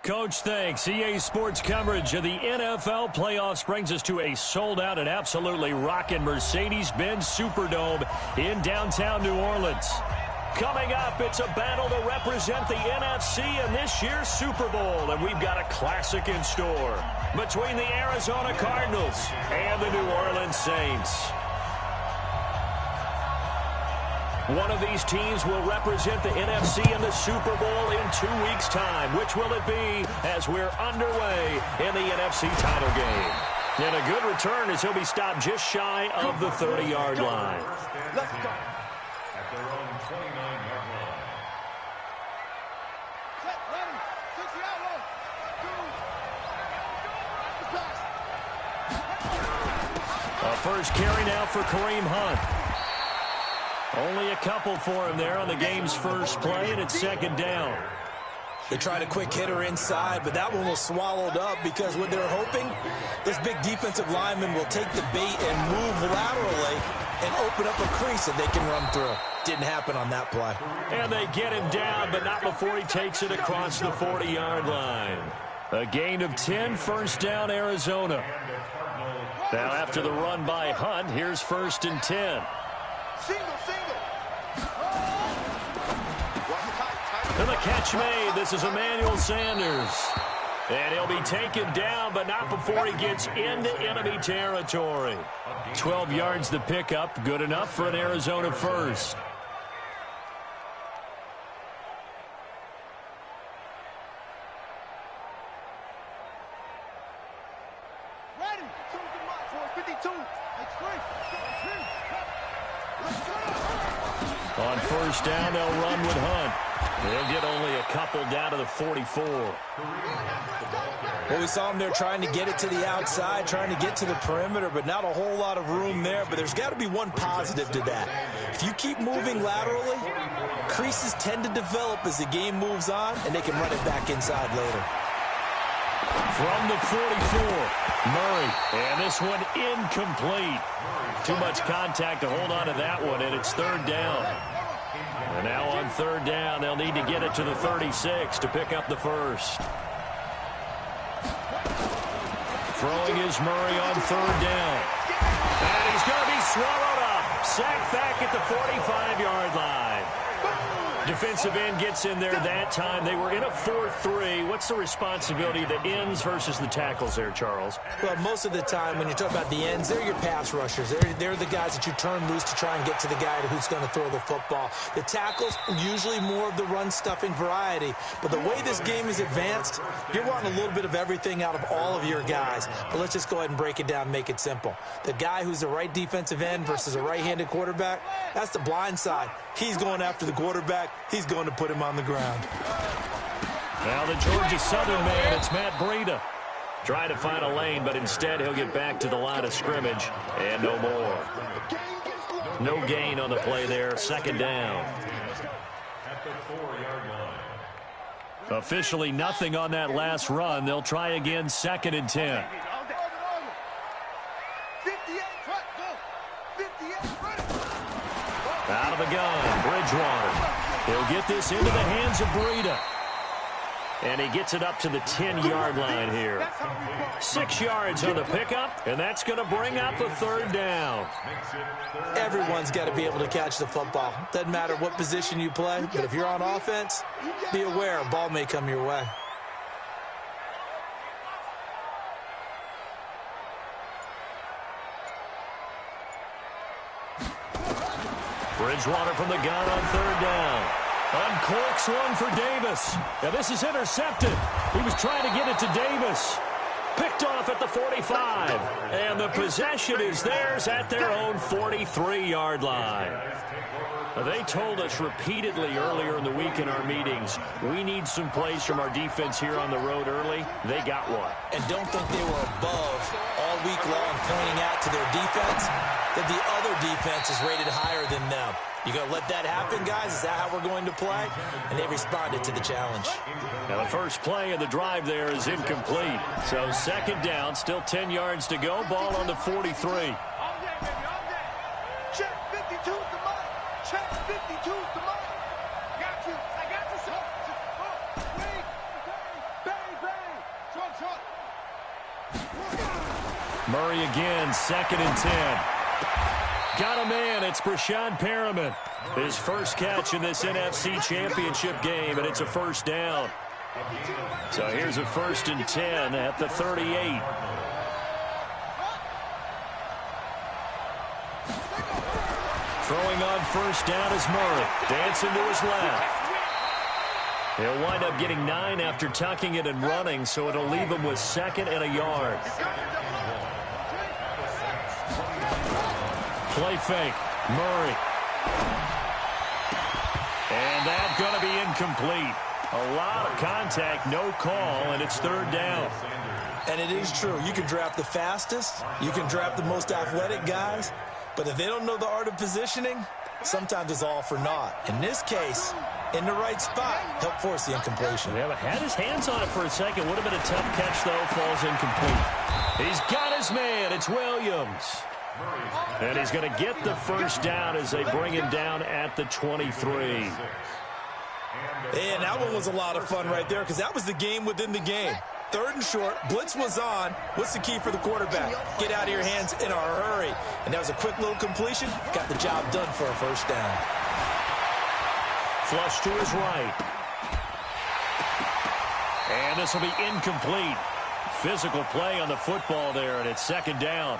Coach, thanks. EA Sports coverage of the NFL playoffs brings us to a sold-out and absolutely rocking Mercedes-Benz Superdome in downtown New Orleans. Coming up, it's a battle to represent the NFC in this year's Super Bowl, and we've got a classic in store between the Arizona Cardinals and the New Orleans Saints. One of these teams will represent the NFC in the Super Bowl in 2 weeks' time. Which will it be as we're underway in the NFC title game? And a good return as he'll be stopped just shy of the 30-yard line. Let's go. At their own 29-yard line. Set, ready, 60 out, A first carry now for Kareem Hunt. Only a couple for him there on the game's first play, and it's second down. They tried a quick hitter inside, but that one was swallowed up because what they're hoping, this big defensive lineman will take the bait and move laterally and open up a crease that they can run through. Didn't happen on that play. And they get him down, but not before he takes it across the 40-yard line. A gain of 10, first down, Arizona. Now after the run by Hunt, here's first and 10. And the catch made. This is Emmanuel Sanders. And he'll be taken down, but not before he gets into enemy territory. 12 yards the pickup. Good enough for an Arizona first. Ready. 52. On first down, they'll run with Hunt. They'll get only a couple down to the 44. Well, we saw him there trying to get it to the outside, trying to get to the perimeter, but not a whole lot of room there. But there's got to be one positive to that. If you keep moving laterally, creases tend to develop as the game moves on, and they can run it back inside later. From the 44, Murray. And this one incomplete. Too much contact to hold on to that one, and it's third down. And now on third down, they'll need to get it to the 36 to pick up the first. Throwing is Murray on third down. And he's going to be swallowed up. Sacked back at the 45-yard line. Defensive end gets in there that time. They were in a 4-3. What's the responsibility of the ends versus the tackles there, Charles? Well, most of the time when you talk about the ends, they're your pass rushers. They're the guys that you turn loose to try and get to the guy who's going to throw the football. The tackles, usually more of the run-stuffing variety. But the way this game is advanced, you're wanting a little bit of everything out of all of your guys. But let's just go ahead and break it down and make it simple. The guy who's the right defensive end versus a right-handed quarterback, that's the blind side. He's going after the quarterback. He's going to put him on the ground. Now the Georgia Southern man, it's Matt Breida. Trying to find a lane, but instead he'll get back to the line of scrimmage. And no more. No gain on the play there. Second down. At the 4-yard line. Officially nothing on that last run. They'll try again, second and 10. Out of the gun, Bridgewater. He'll get this into the hands of Breida. And he gets it up to the 10-yard line here. 6 yards on the pickup, and that's going to bring up a third down. Everyone's got to be able to catch the football. Doesn't matter what position you play, but if you're on offense, be aware a ball may come your way. Bridgewater from the gun on third down. Uncorks one for Davis. Now this is intercepted. He was trying to get it to Davis. Picked off at the 45. And the possession is theirs at their own 43-yard line. They told us repeatedly earlier in the week in our meetings, we need some plays from our defense here on the road early. They got one. And don't think they were above all week long pointing out to their defense that the other defense is rated higher than them. You going to let that happen, guys? Is that how we're going to play? And they responded to the challenge. Now the first play of the drive there is incomplete. So second down, still 10 yards to go. Ball on the 43. Check 52's the money. Check 52's the money. Got you. I got you, son. Wait. Bang. Murray again, 2nd and 10. Got a man. It's Brashad Perriman. His first catch in this NFC Championship game, and it's a first down. So here's a 1st and 10 at the 38. Throwing on first down is Murray. Dancing to his left. He'll wind up getting 9 after tucking it and running, so it'll leave him with 2nd and a yard. Play fake. Murray. And that's going to be incomplete. A lot of contact, no call, and it's 3rd down. And it is true. You can draft the fastest. You can draft the most athletic guys. But if they don't know the art of positioning, sometimes it's all for naught. In this case, in the right spot, help force the incompletion. Yeah, but had his hands on it for a second. Would have been a tough catch, though. Falls incomplete. He's got his man. It's Williams. And he's going to get the first down as they bring him down at the 23. And that one was a lot of fun right there because that was the game within the game. 3rd and short, blitz was on. What's the key for the quarterback? Get out of your hands in a hurry. And that was a quick little completion. Got the job done for a first down. Flush to his right. And this will be incomplete. Physical play on the football there, and it's 2nd down.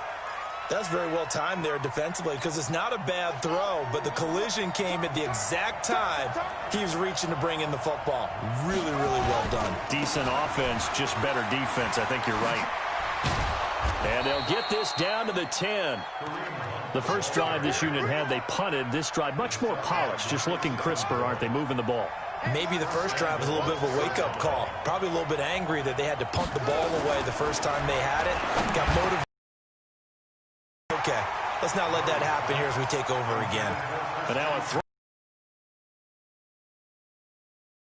That's very well timed there defensively because it's not a bad throw, but the collision came at the exact time he was reaching to bring in the football. Really, really well done. Decent offense, just better defense. I think you're right. And they'll get this down to the 10. The first drive this unit had, they punted. This drive, much more polished, just looking crisper, aren't they, moving the ball? Maybe the first drive was a little bit of a wake-up call. Probably a little bit angry that they had to punt the ball away the first time they had it. Got motivated. Okay, let's not let that happen here as we take over again. And now a throw.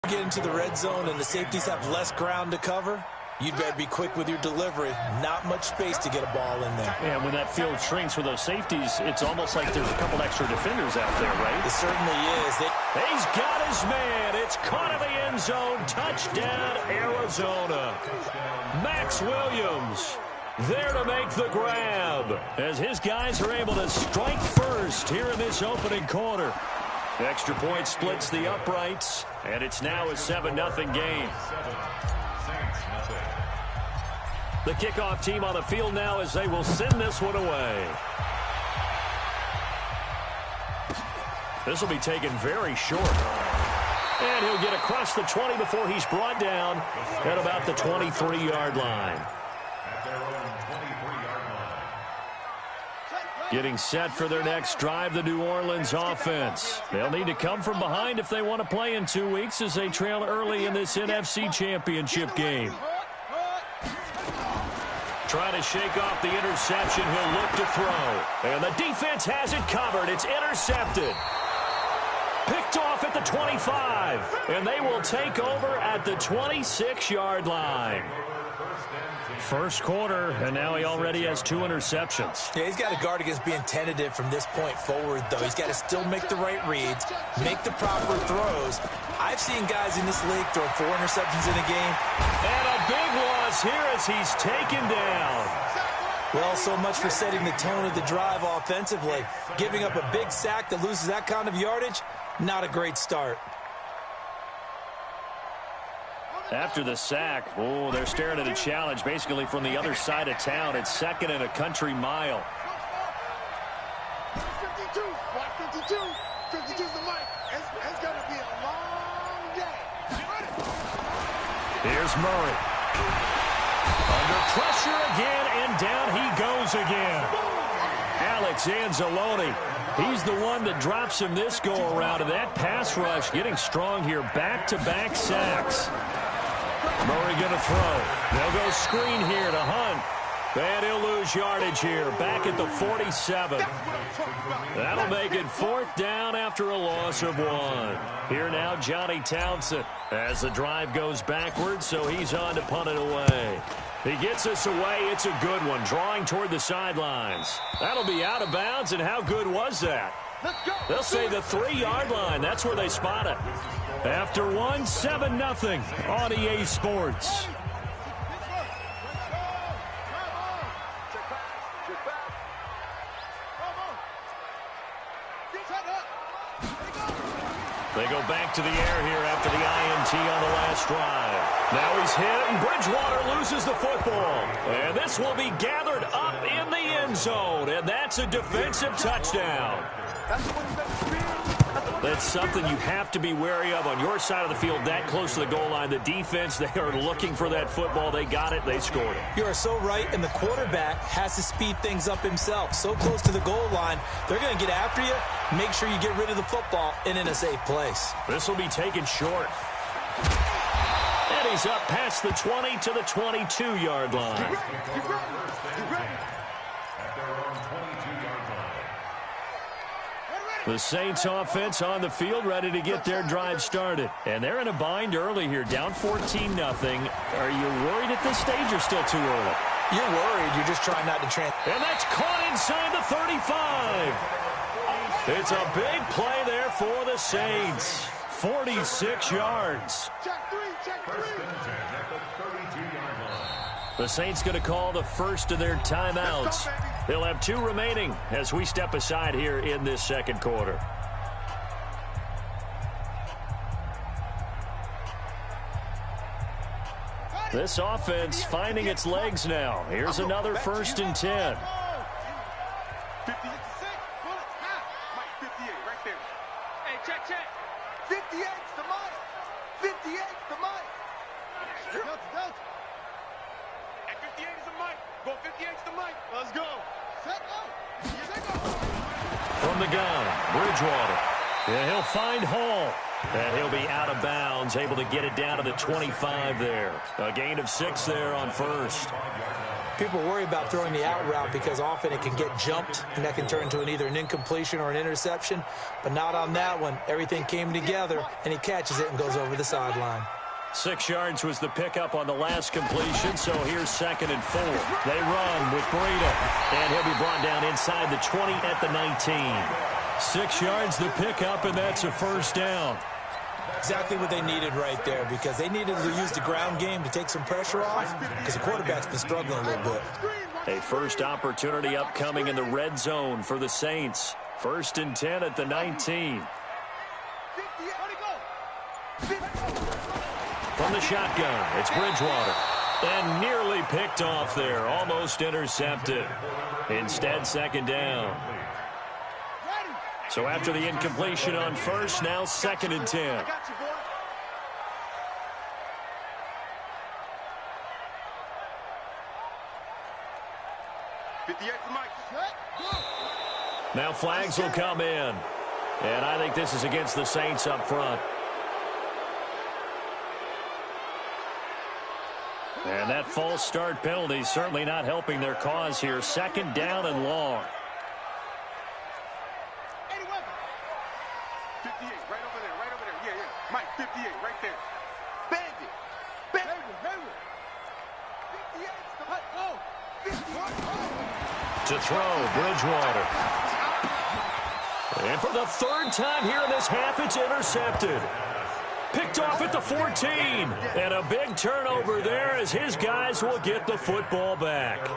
Get into the red zone and the safeties have less ground to cover. You'd better be quick with your delivery. Not much space to get a ball in there. And when that field shrinks with those safeties, it's almost like there's a couple extra defenders out there, right? It certainly is. He's got his man. It's caught in the end zone. Touchdown, Arizona. Max Williams there to make the grab as his guys are able to strike first here in this opening quarter. Extra point splits the uprights, and it's now a 7-0 game. The kickoff team on the field now as they will send this one away. This will be taken very short. And he'll get across the 20 before he's brought down at about the 23-yard line. Getting set for their next drive, the New Orleans offense. They'll need to come from behind if they want to play in 2 weeks as they trail early in this NFC Championship game. Trying to shake off the interception. He'll look to throw. And the defense has it covered. It's intercepted. Picked off at the 25. And they will take over at the 26-yard line. First quarter, and now he already has 2 interceptions. Yeah, he's got to guard against being tentative from this point forward, though. He's got to still make the right reads, make the proper throws. I've seen guys in this league throw 4 interceptions in a game. And a big loss here as he's taken down. Well, so much for setting the tone of the drive offensively. Giving up a big sack that loses that kind of yardage, not a great start. After the sack, they're staring at a challenge basically from the other side of town. It's 2nd and a country mile. 52, block 52. 52's the mic. It's going to be a long day. Here's Murray. Under pressure again, and down he goes again. Alex Anzalone, he's the one that drops him this go-around. And that pass rush getting strong here. Back-to-back sacks. Murray going to throw. They'll go screen here to Hunt. And he'll lose yardage here. Back at the 47. That'll make it 4th down after a loss of 1. Here now, Johnny Townsend. As the drive goes backwards, so he's on to punt it away. He gets us away. It's a good one. Drawing toward the sidelines. That'll be out of bounds, and how good was that? They'll say the 3-yard line. That's where they spot it. After 1, 7-0 on EA Sports. go back to the air here after the INT on the last drive. Now he's hit, and Bridgewater loses the football. And this will be gathered up in the end zone, and that's a defensive touchdown. That's something you have to be wary of on your side of the field, that close to the goal line. The defense, they are looking for that football. They got it. They scored it. You are so right, and the quarterback has to speed things up himself. So close to the goal line, they're going to get after you. Make sure you get rid of the football and in a safe place. This will be taken short. And he's up past the 20 to the 22-yard line. The Saints offense on the field, ready to get their drive started. And they're in a bind early here, down 14-0. Are you worried at this stage or still too early? You're worried. You're just trying not to And that's caught inside the 35. It's a big play there for the Saints. 46 yards. The Saints going to call the first of their timeouts. They'll have 2 remaining as we step aside here in this second quarter. This offense finding its legs now. Here's another 1st and 10. 58's the mic. 58's the mic. And 58 is the mic. Go 58's the mic. Let's go. Set up. From the gun, Bridgewater. And he'll find Hall. And he'll be out of bounds, able to get it down to the 25 there. A gain of 6 there on first. People worry about throwing the out route because often it can get jumped, and that can turn into either an incompletion or an interception. But not on that one. Everything came together, and he catches it and goes over the sideline. 6 yards was the pickup on the last completion, so here's 2nd and 4. They run with Breida, and he'll be brought down inside the 20 at the 19. 6 yards the pickup, and that's a first down. Exactly what they needed right there, because they needed to use the ground game to take some pressure off, because the quarterback's been struggling a little bit. A first opportunity upcoming in the red zone for the Saints. 1st and 10 at the 19. From the shotgun, it's Bridgewater. And nearly picked off there, almost intercepted. Instead, 2nd down. So after the incompletion on first, now 2nd and 10. Now flags will come in. And I think this is against the Saints up front. And that false start penalty certainly not helping their cause here. 2nd down and long. 58, right over there. Yeah. Mike, 58, right there. Bandit. 58's the mic. Oh, 51. To throw, Bridgewater. And for the 3rd time here in this half, it's intercepted. Picked off at the 14. And a big turnover there as his guys will get the football back.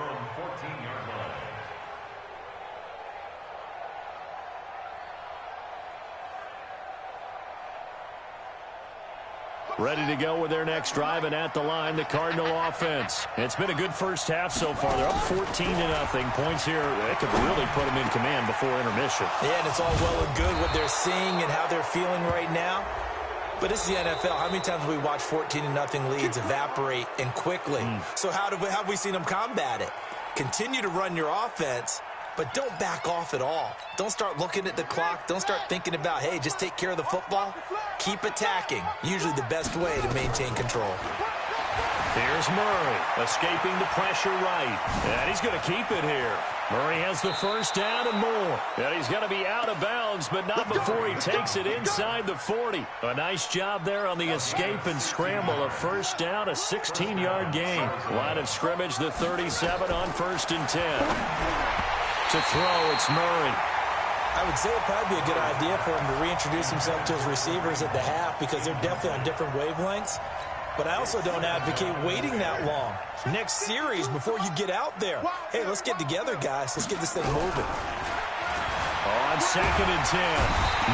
Ready to go with their next drive, and at the line, the Cardinal offense. It's been a good first half so far. They're up 14-0. Points here, they could really put them in command before intermission. Yeah, and it's all well and good what they're seeing and how they're feeling right now. But this is the NFL. How many times have we watched 14-0 leads evaporate and quickly? So how have we seen them combat it? Continue to run your offense, but don't back off at all. Don't start looking at the clock. Don't start thinking about, hey, just take care of the football. Keep attacking. Usually the best way to maintain control. Here's Murray, escaping the pressure right. And he's going to keep it here. Murray has the first down and more. And he's going to be out of bounds, but not before he takes it inside the 40. A nice job there on the escape and scramble. A first down, a 16-yard gain. Line of scrimmage, the 37 on 1st and 10. To throw, it's Murray. I would say it'd probably be a good idea for him to reintroduce himself to his receivers at the half because they're definitely on different wavelengths. But I also don't advocate waiting that long. Next series before you get out there. Hey, let's get together, guys. Let's get this thing moving. On 2nd and 10,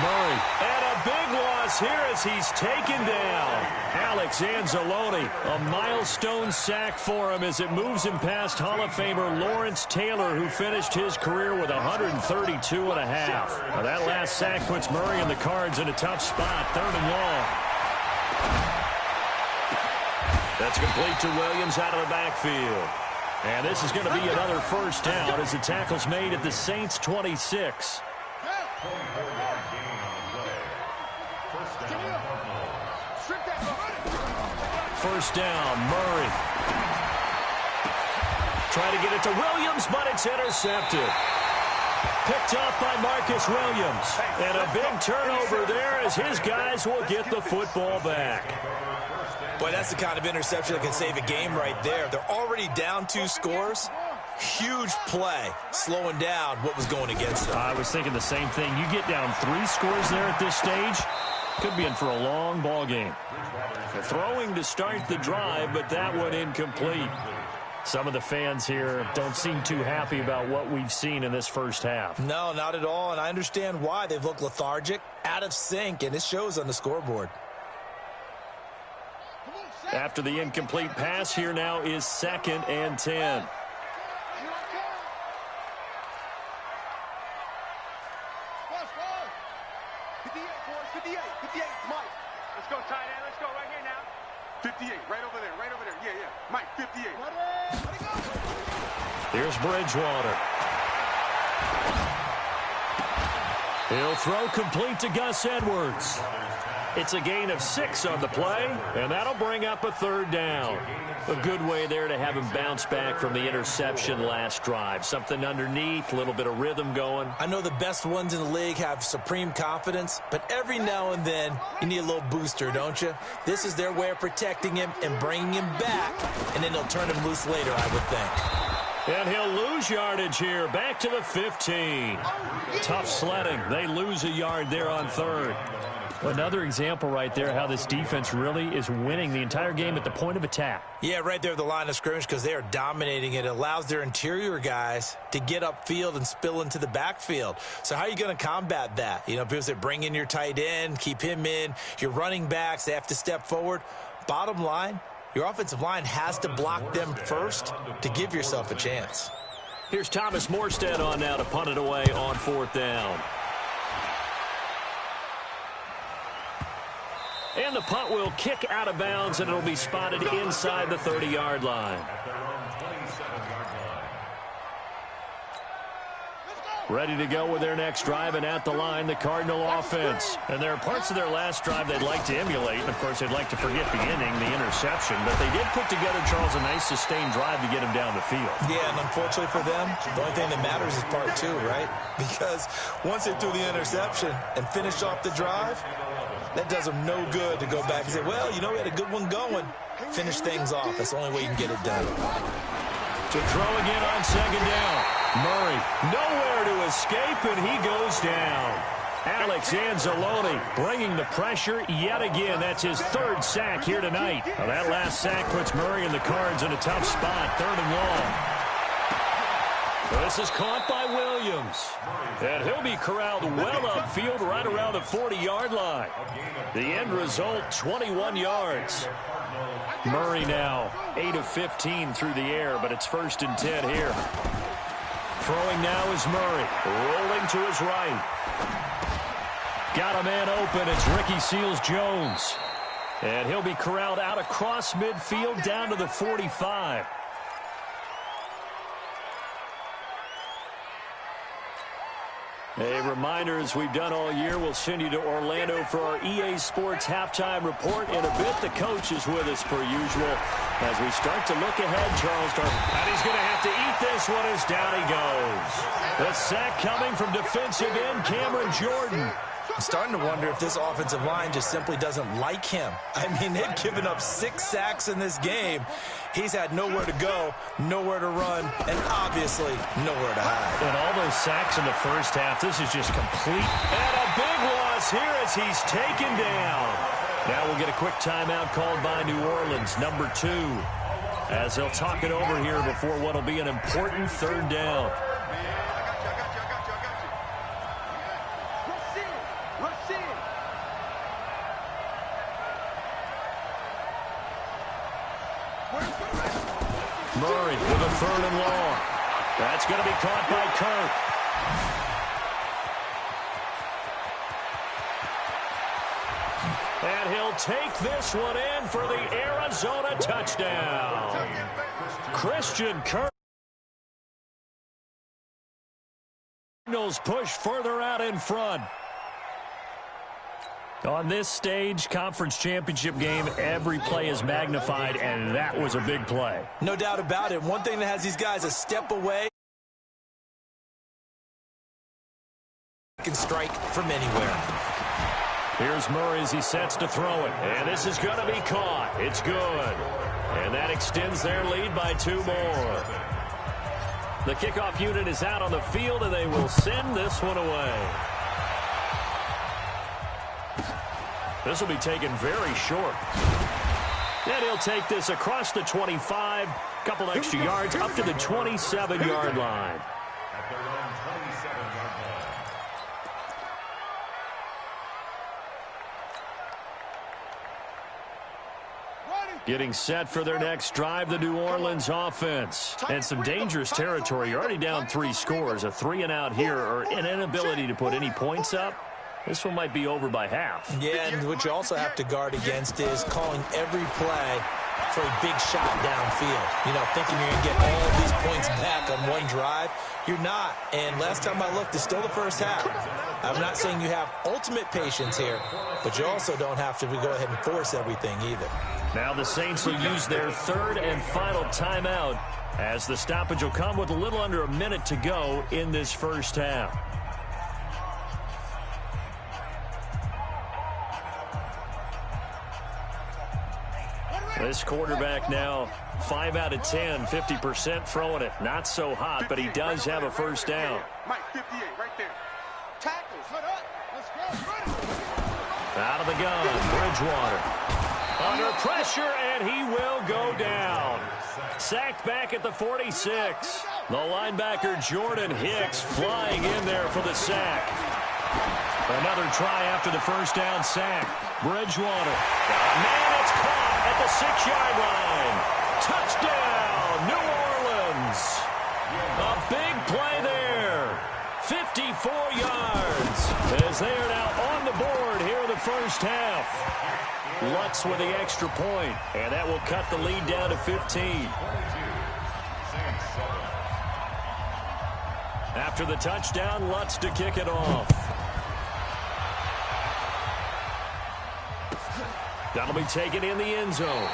Murray. And a big loss loss here as he's taken down. Alex Anzalone, a milestone sack for him as it moves him past Hall of Famer Lawrence Taylor, who finished his career with 132 and a half. Now that last sack puts Murray and the Cards in a tough spot, 3rd and long. That's complete to Williams out of the backfield. And this is going to be another first down as the tackle's made at the Saints' 26. First down, Murray. Trying to get it to Williams, but it's intercepted. Picked up by Marcus Williams. And a big turnover there as his guys will get the football back. Boy, that's the kind of interception that can save a game right there. They're already down 2 scores. Huge play, slowing down what was going against them. I was thinking the same thing. You get down 3 scores there at this stage, could be in for a long ball game. Throwing to start the drive, but that one incomplete. Some of the fans here don't seem too happy about what we've seen in this first half. No, not at all, and I understand why. They've looked lethargic, out of sync, and it shows on the scoreboard. After the incomplete pass, here now is 2nd and 10. Here's Bridgewater. He'll throw complete to Gus Edwards. It's a gain of 6 on the play, and that'll bring up a 3rd down. A good way there to have him bounce back from the interception last drive. Something underneath, a little bit of rhythm going. I know the best ones in the league have supreme confidence, but every now and then you need a little booster, don't you? This is their way of protecting him and bringing him back, and then they'll turn him loose later, I would think. And he'll lose yardage here, back to the 15. Tough sledding. They lose a yard there on 3rd. Another example right there how this defense really is winning the entire game at the point of attack. Yeah, right there at the line of scrimmage because they are dominating it. It allows their interior guys to get upfield and spill into the backfield. So how are you going to combat that? You know, people say bring in your tight end, keep him in. Your running backs, they have to step forward. Bottom line, your offensive line has to block them first to give yourself a chance. Here's Thomas Morstead on now to punt it away on 4th down. And the punt will kick out of bounds, and it'll be spotted inside the 30-yard line. Ready to go with their next drive, and at the line, the Cardinal offense. And there are parts of their last drive they'd like to emulate. And, of course, they'd like to forget the inning, the interception. But they did put together, Charles, a nice sustained drive to get him down the field. Yeah, and unfortunately for them, the only thing that matters is part 2, right? Because once they threw the interception and finished off the drive, that does them no good to go back and say, well, you know, we had a good one going. Finish things off. That's the only way you can get it done. To throw again on 2nd down. Murray nowhere to escape, and he goes down. Alex Anzalone bringing the pressure yet again. That's his 3rd sack here tonight. Now that last sack puts Murray and the Cards in a tough spot, 3rd and long. This is caught by Williams. And he'll be corralled well upfield right around the 40-yard line. The end result, 21 yards. Murray now 8 of 15 through the air, but it's 1st and 10 here. Throwing now is Murray. Rolling to his right. Got a man open. It's Ricky Seals-Jones. And he'll be corralled out across midfield down to the 45. A reminder, as we've done all year, we'll send you to Orlando for our EA Sports halftime report. In a bit, the coach is with us per usual as we start to look ahead, Charles. And he's going to have to eat this one as down he goes. The sack coming from defensive end Cameron Jordan. I'm starting to wonder if this offensive line just simply doesn't like him. I mean, they've given up 6 sacks in this game. He's had nowhere to go, nowhere to run, and obviously nowhere to hide. And all those sacks in the first half, this is just complete. And a big loss here as he's taken down. Now we'll get a quick timeout called by New Orleans, number 2, as they'll talk it over here before what will be an important 3rd down. Murray with a 3rd and long. That's going to be caught by Kirk. And he'll take this one in for the Arizona touchdown. Christian Kirk. Cardinals push further out in front. On this stage, conference championship game, every play is magnified, and that was a big play. No doubt about it. One thing that has these guys a step away. Can strike from anywhere. Here's Murray as he sets to throw it. And this is going to be caught. It's good. And that extends their lead by 2 more. The kickoff unit is out on the field, and they will send this one away. This will be taken very short. And he'll take this across the 25, couple extra yards, up to the 27-yard line. At their own 27-yard line. Getting set for their next drive, the New Orleans offense. And some dangerous territory. You're already down 3 scores. A 3-and-out here, or an inability to put any points up. This one might be over by half. Yeah, and what you also have to guard against is calling every play for a big shot downfield. You know, thinking you're going to get all these points back on one drive. You're not. And last time I looked, it's still the first half. I'm not saying you have ultimate patience here, but you also don't have to go ahead and force everything either. Now the Saints will use their 3rd and final timeout as the stoppage will come with a little under a minute to go in this first half. This quarterback now 5 out of 10, 50% throwing it. Not so hot, but he does have a first down. Mike, 58 right there. Tackles. Let's go. Out of the gun, Bridgewater. Under pressure, and he will go down. Sacked back at the 46. The linebacker Jordan Hicks flying in there for the sack. Another try after the first down sack. Bridgewater. Man, it's caught at the 6-yard line. Touchdown, New Orleans. A big play there. 54 yards as they are now on the board here in the first half. Lutz with the extra point, and that will cut the lead down to 15. After the touchdown, Lutz to kick it off. That'll be taken in the end zone.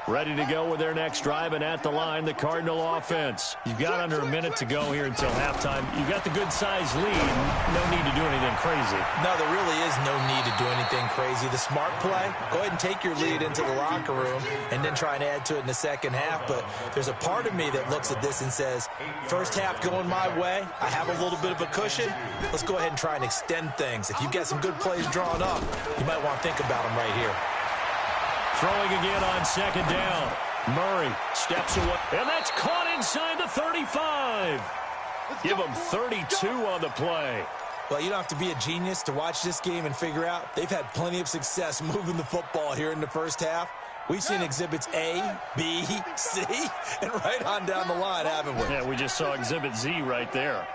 Ready to go with their next drive, and at the line, the Cardinal offense. You've got under a minute to go here until halftime. You've got the good-sized lead. No need to do anything crazy. No, there really is no need to do anything crazy. The smart play, go ahead and take your lead into the locker room and then try and add to it in the second half. But there's a part of me that looks at this and says, first half going my way, I have a little bit of a cushion. Let's go ahead and try and extend things. If you've got some good plays drawn up, you might want to think about them right here. Throwing again on second down. Murray steps away. And that's caught inside the 35. Give him 32 on the play. Well, you don't have to be a genius to watch this game and figure out they've had plenty of success moving the football here in the first half. We've seen exhibits A, B, C, and right on down the line, haven't we? Yeah, we just saw exhibit Z right there.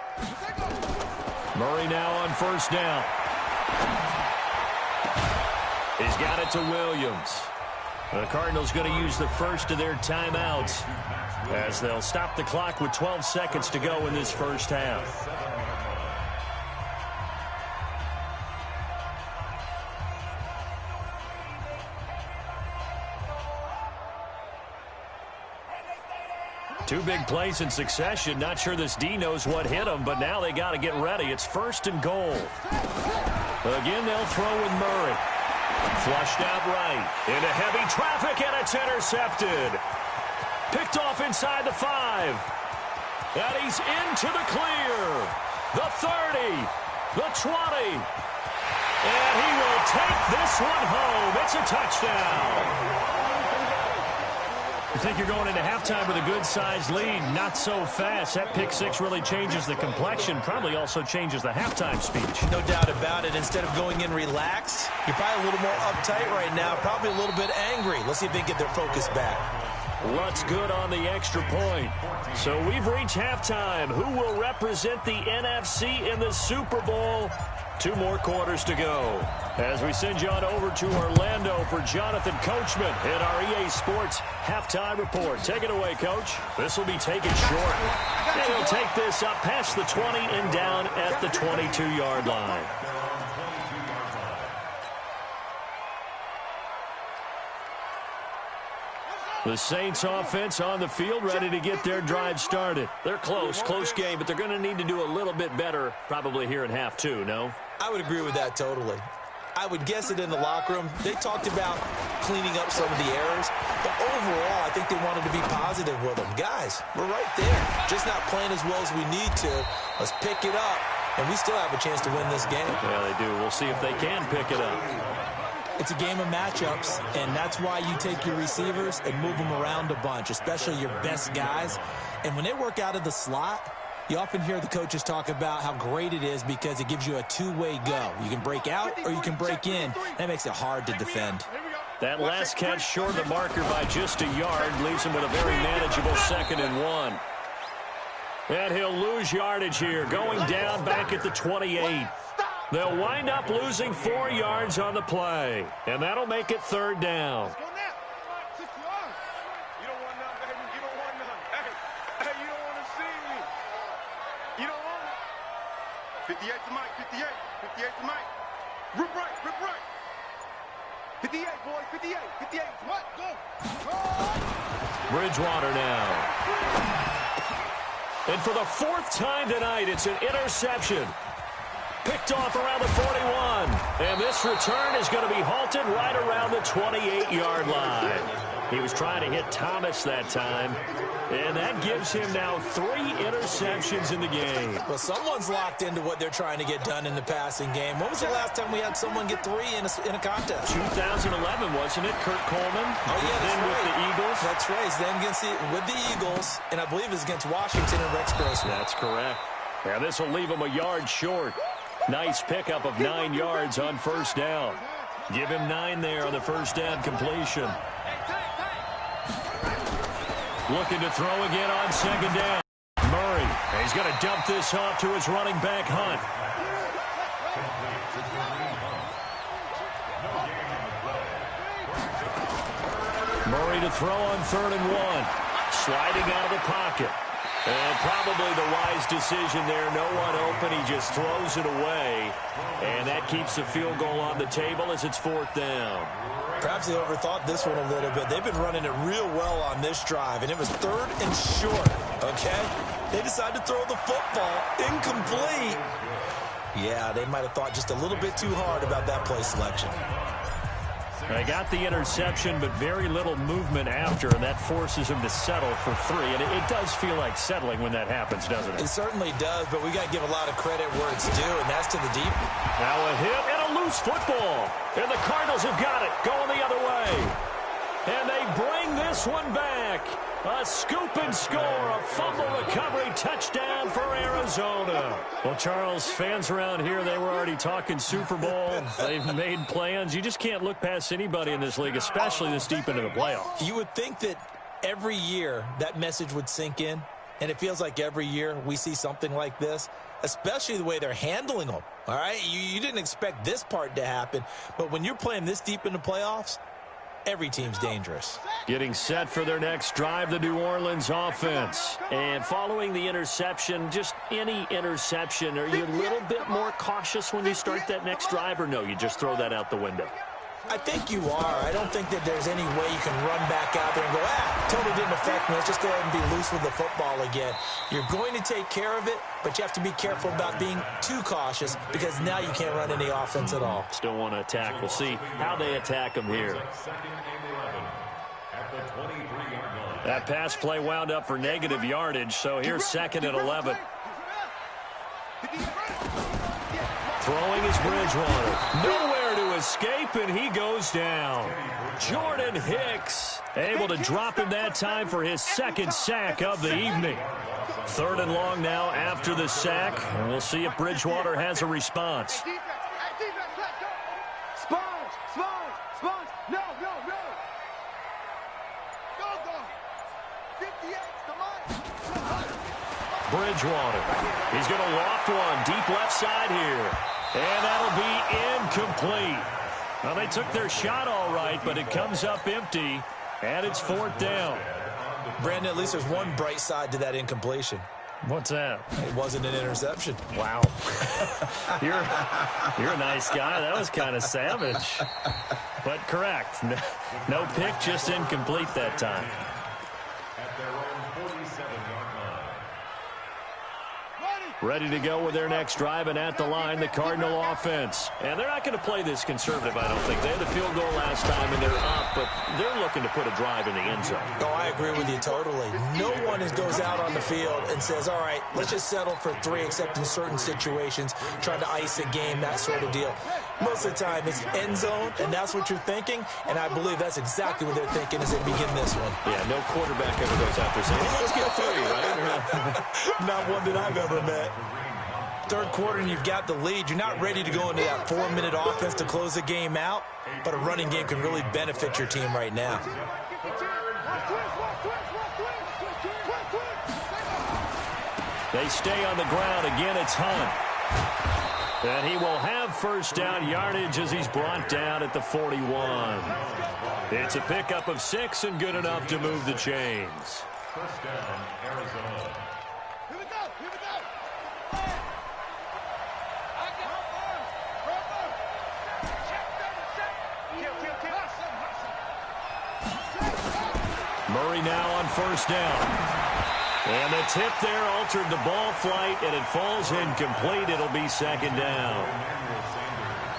Murray now on first down. He's got it to Williams. The Cardinals going to use the first of their timeouts as they'll stop the clock with 12 seconds to go in this first half. Two big plays in succession. Not sure this D knows what hit him, but now they got to get ready. It's 1st and goal. Again, they'll throw with Murray. Flushed out right into heavy traffic, and it's intercepted. Picked off inside the 5. And he's into the clear. The 30, the 20. And he will take this one home. It's a touchdown. You think you're going into halftime with a good-sized lead. Not so fast. That pick six really changes the complexion. Probably also changes the halftime speech. No doubt about it. Instead of going in relaxed, you're probably a little more uptight right now. Probably a little bit angry. Let's see if they get their focus back. What's good on the extra point? So we've reached halftime. Who will represent the NFC in the Super Bowl? 2 more quarters to go. As we send you on over to Orlando for Jonathan Coachman in our EA Sports Halftime Report. Take it away, Coach. This will be taken short. And he'll take this up past the 20 and down at the 22-yard line. The Saints offense on the field, ready to get their drive started. They're close game, but they're going to need to do a little bit better probably here in half 2, no? I would agree with that totally. I would guess it in the locker room. They talked about cleaning up some of the errors, but overall, I think they wanted to be positive with them. Guys, we're right there. Just not playing as well as we need to. Let's pick it up, and we still have a chance to win this game. Yeah, they do. We'll see if they can pick it up. It's a game of matchups, and that's why you take your receivers and move them around a bunch, especially your best guys. And when they work out of the slot, you often hear the coaches talk about how great it is because it gives you a two-way go. You can break out or you can break in. That makes it hard to defend. That last catch short of the marker by just a yard leaves him with a very manageable 2nd and 1. And he'll lose yardage here, going down back at the 28. They'll wind up losing 4 yards on the play, and that'll make it 3rd down. Hey, you don't want to see me. You don't want it. 58 to Mike, 58. 58 to Mike. Rip right, rip right. 58, boys, 58. 58 to Mike, go. Bridgewater now. And for the 4th time tonight, it's an interception. Picked off around the 41. And this return is going to be halted right around the 28-yard line. He was trying to hit Thomas that time. And that gives him now 3 interceptions in the game. Well, someone's locked into what they're trying to get done in the passing game. When was the last time we had someone get 3 in a contest? 2011, wasn't it? Kurt Coleman. Oh, yeah, that's then right. with the Eagles. That's right. Then with the Eagles, and I believe it's against Washington and Rex Grossman. That's correct. Yeah, this will leave him a yard short. Nice pickup of 9 yards on 1st down. Give him 9 there on the 1st down completion. Looking to throw again on 2nd down. Murray. He's going to dump this off to his running back, Hunt. Murray to throw on 3rd and 1. Sliding out of the pocket. And probably the wise decision there. No one open. He just throws it away. And that keeps the field goal on the table as it's 4th down. Perhaps they overthought this one a little bit. They've been running it real well on this drive, and it was 3rd and short, okay? They decided to throw the football incomplete. Yeah, they might have thought just a little bit too hard about that play selection. They got the interception, but very little movement after, and that forces him to settle for 3. And it does feel like settling when that happens, doesn't it? It certainly does, but we got to give a lot of credit where it's due, and that's to the deep. Now a hit and a loose football. And the Cardinals have got it, going the other way. And they bring this one back. A scoop and score, a fumble recovery touchdown for Arizona. Well, Charles, fans around here, they were already talking Super Bowl. They've made plans. You just can't look past anybody in this league, especially this deep into the playoffs. You would think that every year that message would sink in, and it feels like every year we see something like this, especially the way they're handling them, all right? You didn't expect this part to happen, but when you're playing this deep in the playoffs, every team's dangerous. Getting set for their next drive, the New Orleans offense. And following the interception, just any interception, are you a little bit more cautious when you start that next drive, or no, you just throw that out the window? I think you are. I don't think that there's any way you can run back out there and go, totally didn't affect me. Let's just go ahead and be loose with the football again. You're going to take care of it, but you have to be careful about being too cautious because now you can't run any offense at all. Still want to attack. We'll see how they attack them here. That pass play wound up for negative yardage, so here's 2nd and 11. Throwing is Bridgewater. Nowhere to escape, and he goes down. Jordan Hicks Able to drop him that time for his second sack of the evening. 3rd and long now after the sack, and we'll see if Bridgewater has a response. Sponge. No. Go. 58, come on. Bridgewater. He's going to loft one deep left side here. And that'll be incomplete. Well, they took their shot all right, but it comes up empty, and it's 4th down. Brandon, at least there's one bright side to that incompletion. What's that? It wasn't an interception. Wow. You're a nice guy. That was kind of savage. But correct. No pick, just incomplete that time. At their own 47-yard line. Ready to go with their next drive, and at the line, the Cardinal offense. And they're not going to play this conservative, I don't think. They had the field goal last time, and they're up, but they're looking to put a drive in the end zone. Oh, I agree with you totally. No one goes out on the field and says, all right, let's just settle for 3, except in certain situations, trying to ice a game, that sort of deal. Most of the time, it's end zone, and that's what you're thinking, and I believe that's exactly what they're thinking as they begin this one. Yeah, no quarterback ever goes out there saying, hey, let's get 3, right? Not one that I've ever met. 3rd quarter and you've got the lead. You're not ready to go into that 4-minute offense to close the game out, but a running game can really benefit your team right now. They stay on the ground. Again, it's Hunt. And he will have 1st down yardage as he's brought down at the 41. It's a pickup of 6 and good enough to move the chains. 1st down, Arizona. Here we go. Murray now on 1st down. And the tip there altered the ball flight, and it falls incomplete. It'll be 2nd down.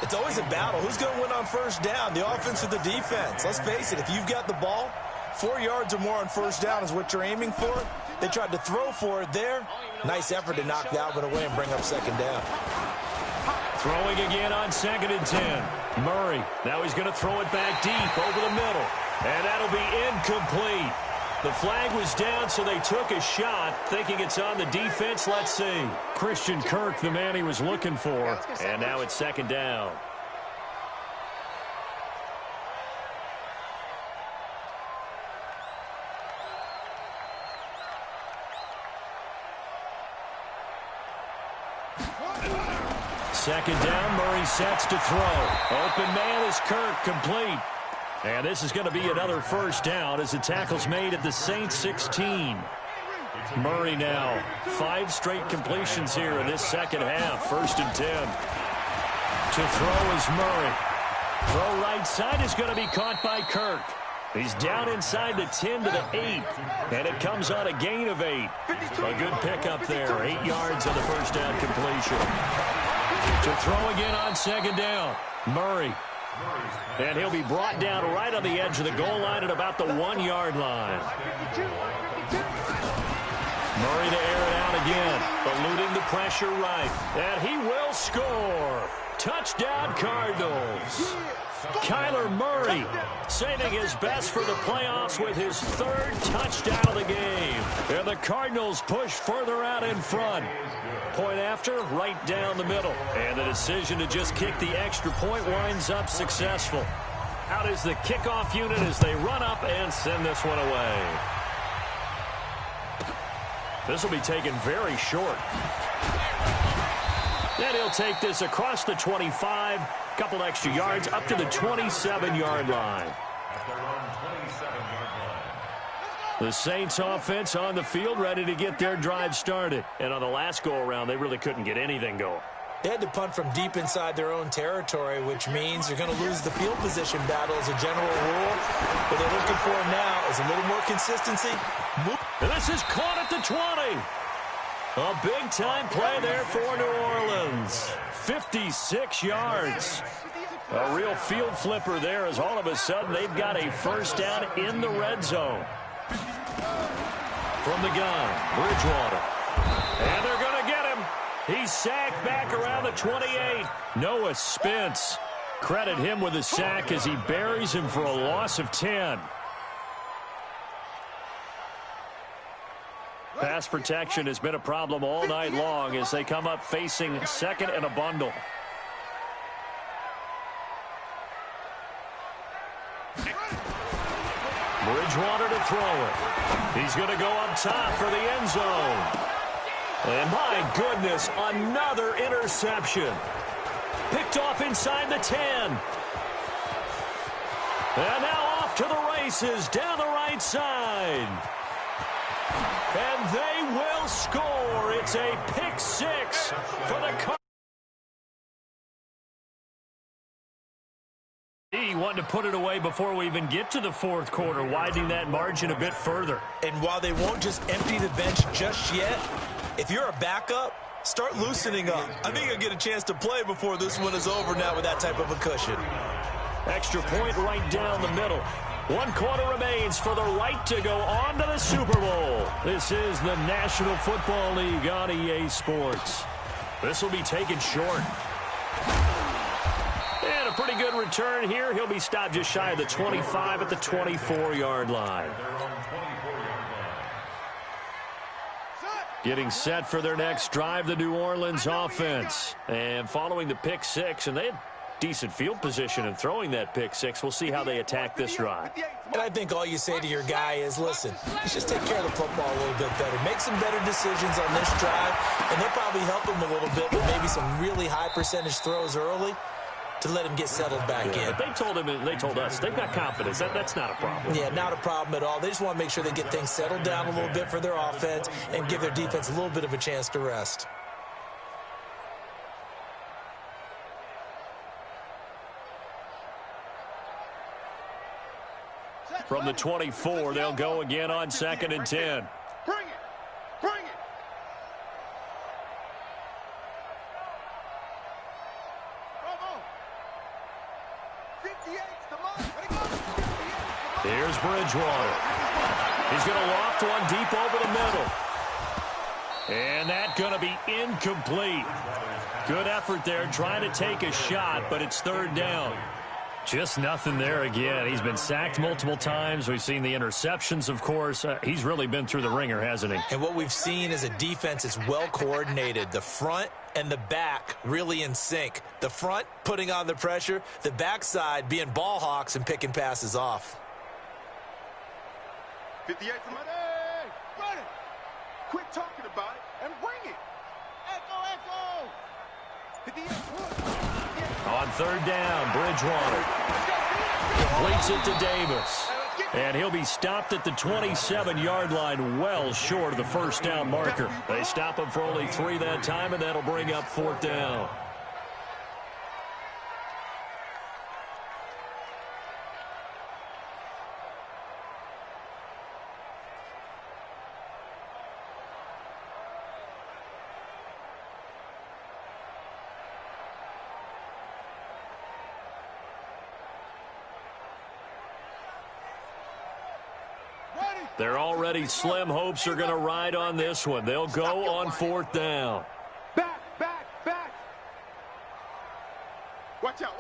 It's always a battle. Who's going to win on 1st down, the offense or the defense? Let's face it, if you've got the ball, 4 yards or more on 1st down is what you're aiming for. They tried to throw for it there. Nice effort to knock that one away and bring up 2nd down. Throwing again on 2nd and 10. Murray, now he's going to throw it back deep over the middle. And that'll be incomplete. The flag was down, so they took a shot, thinking it's on the defense. Let's see. Christian Kirk, the man he was looking for. And now it's 2nd down. Second down, Murray sets to throw. Open man is Kirk, complete. And this is going to be another 1st down as the tackle's made at the Saints 16. Murray now, 5 straight completions here in this 2nd half. 1st and 10. To throw is Murray. Throw right side is going to be caught by Kirk. He's down inside the 10 to the 8. And it comes on a gain of 8. A good pickup there. 8 yards on the 1st down completion. To throw again on 2nd down. Murray. And he'll be brought down right on the edge of the goal line at about the 1-yard line. Murray to air it out again, eluding the pressure right. And he will score. Touchdown, Cardinals. Kyler Murray saving his best for the playoffs with his 3rd touchdown of the game. And the Cardinals push further out in front. Point after, right down the middle. And the decision to just kick the extra point winds up successful. Out is the kickoff unit as they run up and send this one away. This will be taken very short. And he'll take this across the 25, couple extra yards up to the 27-yard line. The Saints offense on the field ready to get their drive started. And on the last go-around, they really couldn't get anything going. They had to punt from deep inside their own territory, which means you're going to lose the field position battle as a general rule. What they're looking for now is a little more consistency. And this is caught at the 20. A big-time play there for New Orleans. 56 yards. A real field flipper there as all of a sudden they've got a 1st down in the red zone. From the gun, Bridgewater. And they're going to get him. He's sacked back around the 28. Noah Spence. Credit him with a sack as he buries him for a loss of 10. Pass protection has been a problem all night long as they come up facing second and a bundle. Bridgewater to throw it. He's going to go up top for the end zone. And my goodness, another interception. Picked off inside the 10. And now off to the races down the right side. And they will score. It's a pick six for the Cardinals. He wanted to put it away before we even get to the fourth quarter, widening that margin a bit further. And while they won't just empty the bench just yet, if you're a backup, start loosening up. I think you'll get a chance to play before this one is over now with that type of a cushion. Extra point right down the middle. 1 quarter remains for the right to go on to the Super Bowl. This is the National Football League on EA Sports. This will be taken short. And a pretty good return here. He'll be stopped just shy of the 25 at the 24-yard line. Getting set for their next drive, the New Orleans offense. And following the pick six, and they had decent field position in throwing that pick six. We'll see how they attack this drive. And I think all you say to your guy is, listen, let's just take care of the football a little bit better. Make some better decisions on this drive, and they'll probably help him a little bit with maybe some really high percentage throws early to let him get settled back in. They told him, and they told us, they've got confidence. That's not a problem. Yeah, not a problem at all. They just want to make sure they get things settled down a little bit for their offense and give their defense a little bit of a chance to rest. From the 24, they'll go again on 2nd and 10. Bring it. Bring it. Here's Bridgewater. He's going to loft one deep over the middle. And that's going to be incomplete. Good effort there trying to take a shot, but it's 3rd down. Just nothing there again. He's been sacked multiple times. We've seen the interceptions, of course. He's really been through the ringer, hasn't he? And what we've seen is a defense that's well coordinated. The front and the back really in sync. The front putting on the pressure, the backside being ball hawks and picking passes off. 58 somebody. Hey, run it. Quit talking about it and bring it. Echo. 58. On 3rd down, Bridgewater completes it to Davis. And he'll be stopped at the 27-yard line, well short of the 1st down marker. They stop him for only 3 that time, and that'll bring up 4th down. Their already slim hopes are going to ride on this one. They'll go on 4th down. Back. Watch out.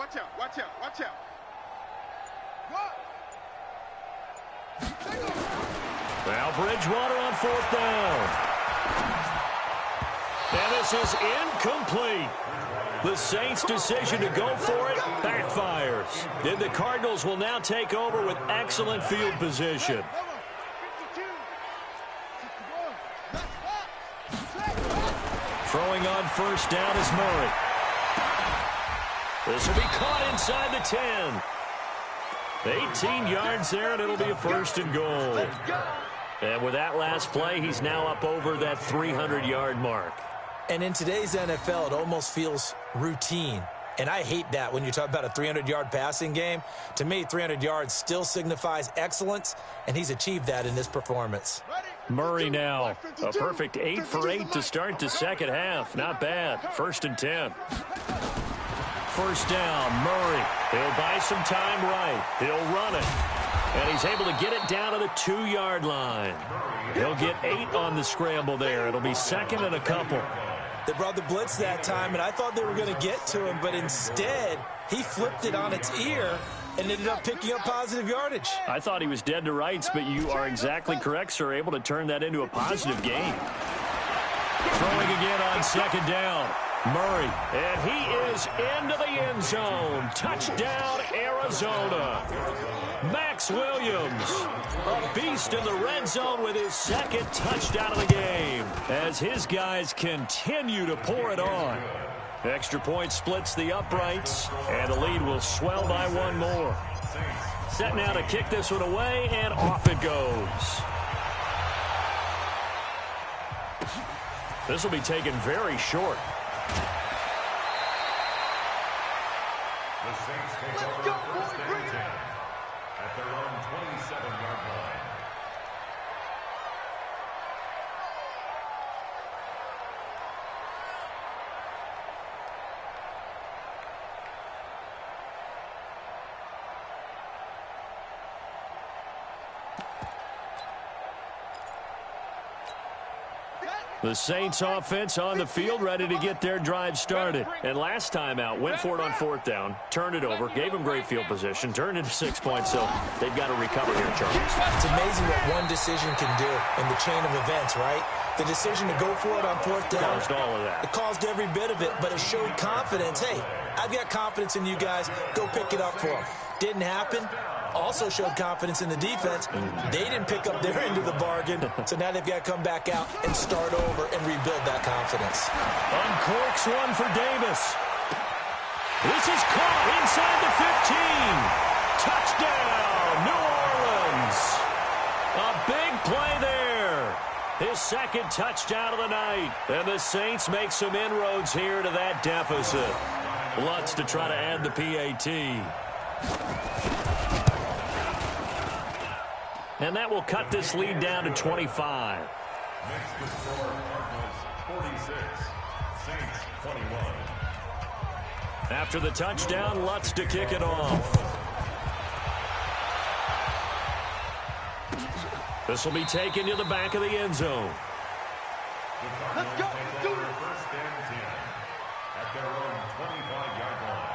Now Bridgewater on 4th down. And this is incomplete. The Saints' decision to go for it backfires. And the Cardinals will now take over with excellent field position. Throwing on 1st down is Murray. This will be caught inside the 10. 18 yards there, and it'll be a 1st and goal. And with that last play, he's now up over that 300-yard mark. And in today's NFL, it almost feels routine. And I hate that when you talk about a 300-yard passing game. To me, 300 yards still signifies excellence, and he's achieved that in this performance. Murray now, a perfect 8 for 8 to start the 2nd half. Not bad. 1st and 10. 1st down, Murray. He'll buy some time right. He'll run it. And he's able to get it down to the 2-yard line. He'll get 8 on the scramble there. It'll be 2nd and a couple. They brought the blitz that time, and I thought they were going to get to him, but instead, he flipped it on its ear and ended up picking up positive yardage. I thought he was dead to rights, but you are exactly correct, sir. Able to turn that into a positive gain. Throwing again on second down. Murray, and he is into the end zone. Touchdown, Arizona. Max Williams, a beast in the red zone with his second touchdown of the game as his guys continue to pour it on. Extra point splits the uprights, and the lead will swell by one more. Set now to kick this one away, and off it goes. This will be taken very short. The Saints take over first and 10 at their own 27-yard line. The Saints offense on the field, ready to get their drive started. And last time out, went for it on fourth down, turned it over, gave them great field position, turned into 6 points, so they've got to recover here, Charles. It's amazing what one decision can do in the chain of events, right? The decision to go for it on fourth down. Caused all of that. It caused every bit of it, but it showed confidence. Hey, I've got confidence in you guys. Go pick it up for them. Didn't happen. Also showed confidence in the defense. They didn't pick up their end of the bargain, so now they've got to come back out and start over and rebuild that confidence. Uncorks one for Davis. This is caught inside the 15. Touchdown, New Orleans. A big play there. His second touchdown of the night. And the Saints make some inroads here to that deficit. Lutz to try to add the PAT. And that will cut this lead down to 25. Next to score, Cardinals 46, Saints 21. After the touchdown, Lutz to kick it off. This will be taken to the back of the end zone. Let's go. Let's do it. First and 10 at their own 25-yard line.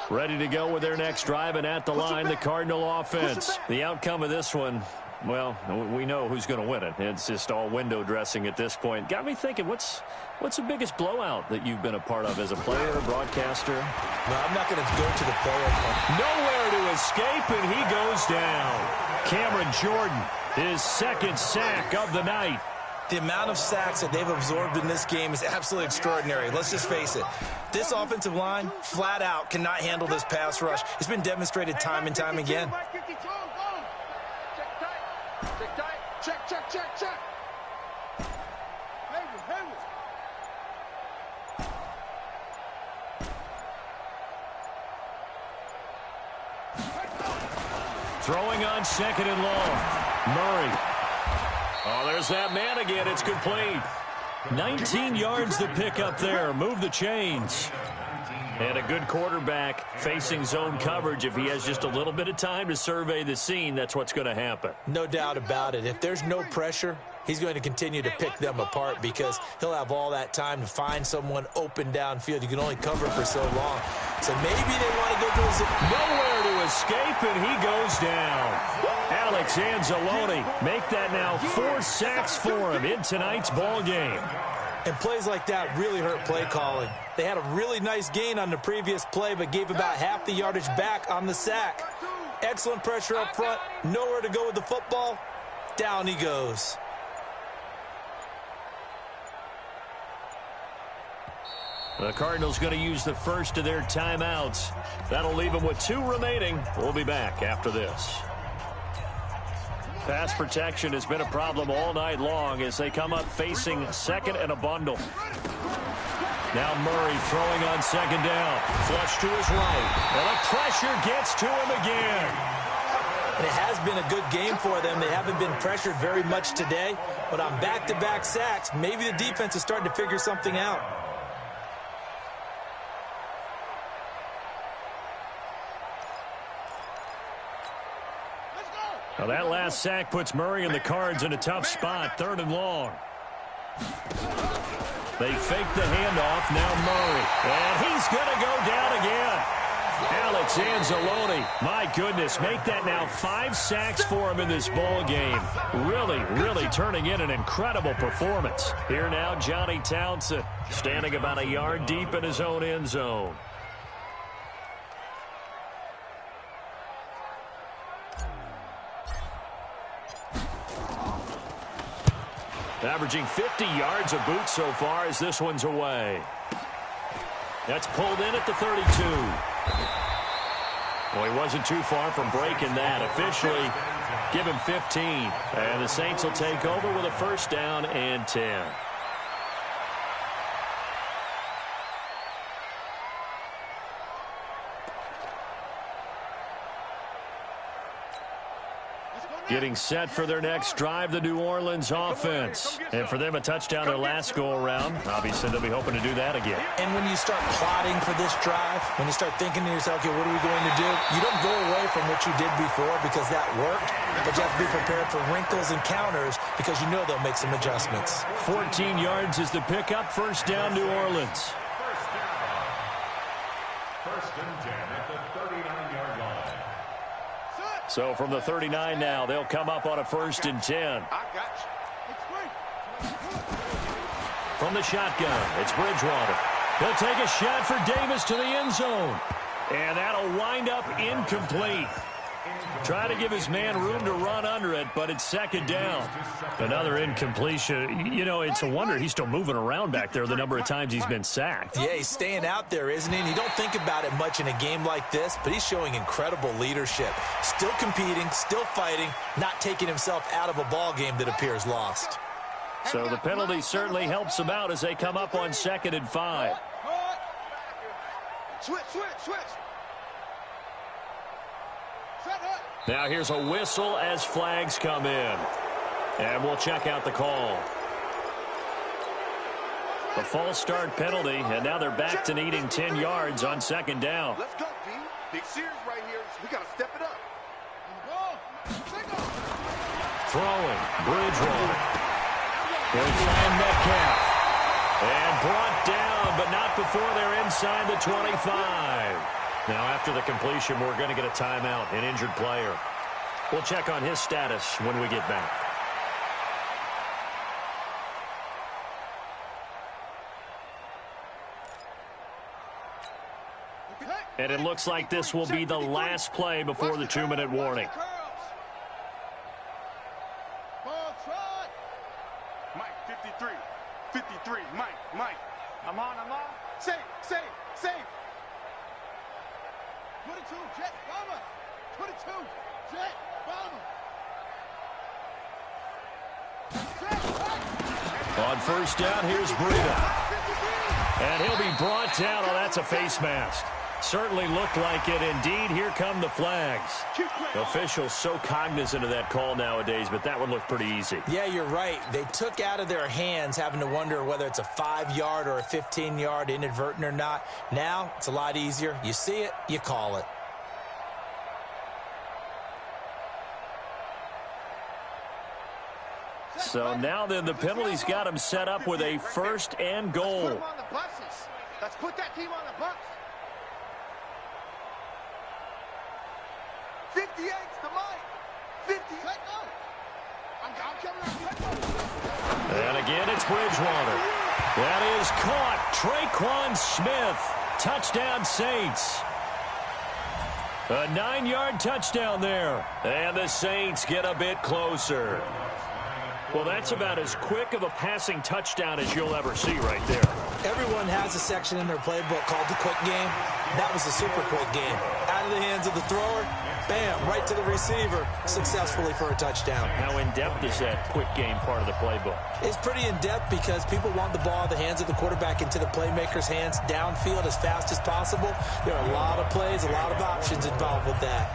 Ready to go with their next drive, and at the line, the Cardinal offense. The outcome of this one, well, we know who's going to win it. It's just all window dressing at this point. Got me thinking, what's the biggest blowout that you've been a part of as a player, broadcaster? No, I'm not going to go to the player part. Nowhere to escape, and he goes down. Cameron Jordan, his second sack of the night. The amount of sacks that they've absorbed in this game is absolutely extraordinary. Let's just face it. This offensive line, flat out, cannot handle this pass rush. It's been demonstrated time and time again. Check. Throwing on second and long. Murray. Oh, there's that man again. It's complete. 19 yards to pick up there. Move the chains. And a good quarterback facing zone coverage. If he has just a little bit of time to survey the scene, that's what's going to happen. No doubt about it. If there's no pressure, he's going to continue to pick them apart because he'll have all that time to find someone open downfield. You can only cover for so long. So maybe they want to go to his... Nowhere to escape, and he goes down. Alex Anzalone make that now 4 sacks for him in tonight's ball game. And plays like that really hurt play calling. They had a really nice gain on the previous play, but gave about half the yardage back on the sack. Excellent pressure up front. Nowhere to go with the football. Down he goes. The Cardinals going to use the first of their timeouts. That'll leave them with 2 remaining. We'll be back after this. Pass protection has been a problem all night long as they come up facing second and a bundle. Now Murray throwing on second down. Flush to his right. And the pressure gets to him again. And it has been a good game for them. They haven't been pressured very much today. But on back-to-back sacks, maybe the defense is starting to figure something out. Well, that last sack puts Murray and the Cards in a tough spot, 3rd and long. They fake the handoff, now Murray. And he's going to go down again. Alex Anzalone, my goodness, make that now 5 sacks for him in this ball game. Really turning in an incredible performance. Here now, Johnny Townsend, standing about a yard deep in his own end zone. Averaging 50 yards a boot so far as this one's away. That's pulled in at the 32. Well, he wasn't too far from breaking that. Officially, give him 15. And the Saints will take over with a 1st down and 10. Getting set for their next drive, the New Orleans offense. And for them, a touchdown their last go-around. Obviously, they'll be hoping to do that again. And when you start plotting for this drive, when you start thinking to yourself, okay, what are we going to do? You don't go away from what you did before because that worked, but you have to be prepared for wrinkles and counters because you know they'll make some adjustments. 14 yards is the pickup. 1st down, New Orleans. First and 10 at the 39-yard line. So from the 39 now, they'll come up on a 1st and 10. From the shotgun, it's Bridgewater. He'll take a shot for Davis to the end zone. And that'll wind up incomplete. Try to give his man room to run under it, but it's 2nd down. Another incompletion. You know, it's a wonder he's still moving around back there the number of times he's been sacked. Yeah, he's staying out there, isn't he? And you don't think about it much in a game like this, but he's showing incredible leadership. Still competing, still fighting, not taking himself out of a ball game that appears lost. So the penalty certainly helps him out as they come up on 2nd and 5. Switch. Now here's a whistle as flags come in. And we'll check out the call. A false start penalty, and now they're back to needing 10 yards on 2nd down. Let's go, D. Big series right here. We got to step it up. Throwing, Bridgewater. He'll find Metcalf. And brought down, but not before they're inside the 25. Now, after the completion, we're going to get a timeout, an injured player. We'll check on his status when we get back. And it looks like this will be the last play before the 2-minute warning. Mike, 53. 53. Mike. I'm on. Save. 22, Jet, Bomber. 22, Jet, Bomber. On 1st down, here's Breida. And he'll be brought down. Oh, that's a face mask. Certainly looked like it. Indeed, here come the flags. Officials so cognizant of that call nowadays, but that one looked pretty easy. Yeah, you're right. They took out of their hands having to wonder whether it's a 5-yard or a 15-yard inadvertent or not. Now, it's a lot easier. You see it, you call it. So now then, the penalty's got him set up with a 1st and goal. Let's put him on the buses. Let's put that team on the bus. 58's the Mike. 50. I'm coming. And again, it's Bridgewater. That is caught. Traquan Smith. Touchdown, Saints. A 9-yard touchdown there. And the Saints get a bit closer. Well, that's about as quick of a passing touchdown as you'll ever see right there. Everyone has a section in their playbook called the quick game. That was a super quick game. Out of the hands of the thrower, bam, right to the receiver, successfully for a touchdown. How in-depth is that quick game part of the playbook? It's pretty in-depth because people want the ball in the hands of the quarterback into the playmaker's hands downfield as fast as possible. There are a lot of plays, a lot of options involved with that.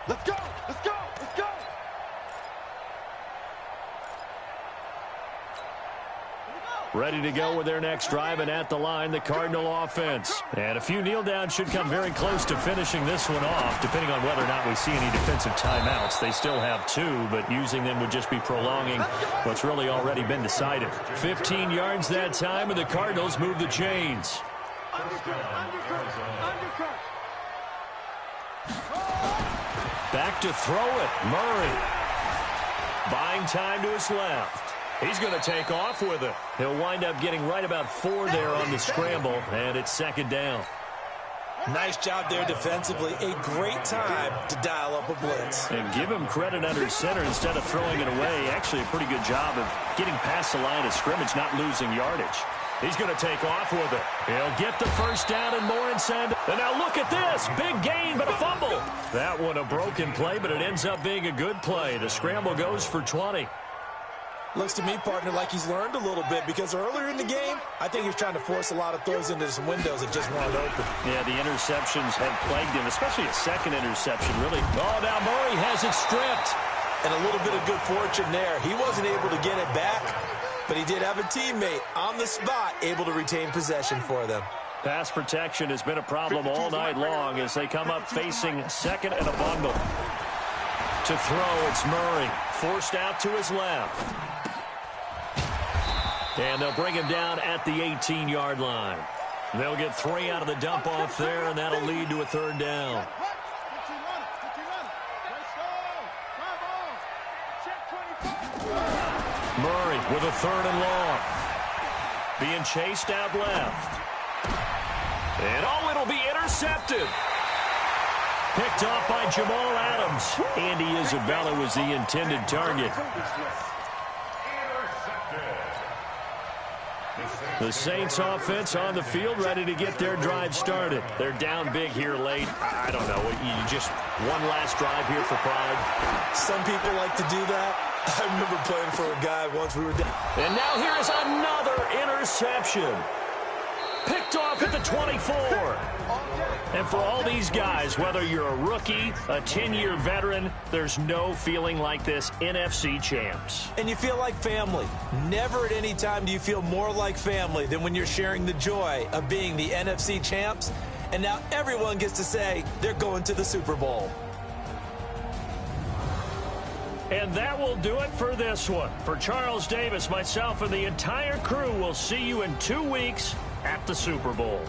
Let's go. Here we go. Ready to go with their next drive, and at the line, the Cardinal offense. And a few kneel downs should come very close to finishing this one off, depending on whether or not we see any defensive timeouts. They still have 2, but using them would just be prolonging what's really already been decided. 15 yards that time, and the Cardinals move the chains. Back to throw it, Murray. Buying time to his left. He's going to take off with it. He'll wind up getting right about 4 there on the scramble, and it's second down. Nice job there defensively. A great time to dial up a blitz. And give him credit under center instead of throwing it away. Actually, a pretty good job of getting past the line of scrimmage, not losing yardage. He's going to take off with it. He'll get the first down and more inside. And now look at this. Big gain, but a fumble. That one a broken play, but it ends up being a good play. The scramble goes for 20. Looks to me, partner, like he's learned a little bit, because earlier in the game, I think he was trying to force a lot of throws into some windows that just weren't open. Yeah, the interceptions had plagued him, especially a second interception, really. Oh, now Murray has it stripped. And a little bit of good fortune there. He wasn't able to get it back, but he did have a teammate on the spot able to retain possession for them. Pass protection has been a problem all night long as they come up facing second and a bundle. To throw, it's Murray. Forced out to his left. And they'll bring him down at the 18-yard line. They'll get 3 out of the dump-off there, and that'll lead to a third down. Murray with a third and long. Being chased out left. And it'll be intercepted. Picked off by Jamal Adams. Andy Isabella was the intended target. The Saints offense on the field, ready to get their drive started. They're down big here late. I don't know. You just one last drive here for pride. Some people like to do that. I remember playing for a guy once we were down. And now here is another interception. Picked off at the 24. And for all these guys, whether you're a rookie, a 10-year veteran, there's no feeling like this NFC champs. And you feel like family. Never at any time do you feel more like family than when you're sharing the joy of being the NFC champs. And now everyone gets to say they're going to the Super Bowl. And that will do it for this one. For Charles Davis, myself, and the entire crew, we'll see you in 2 weeks at the Super Bowl.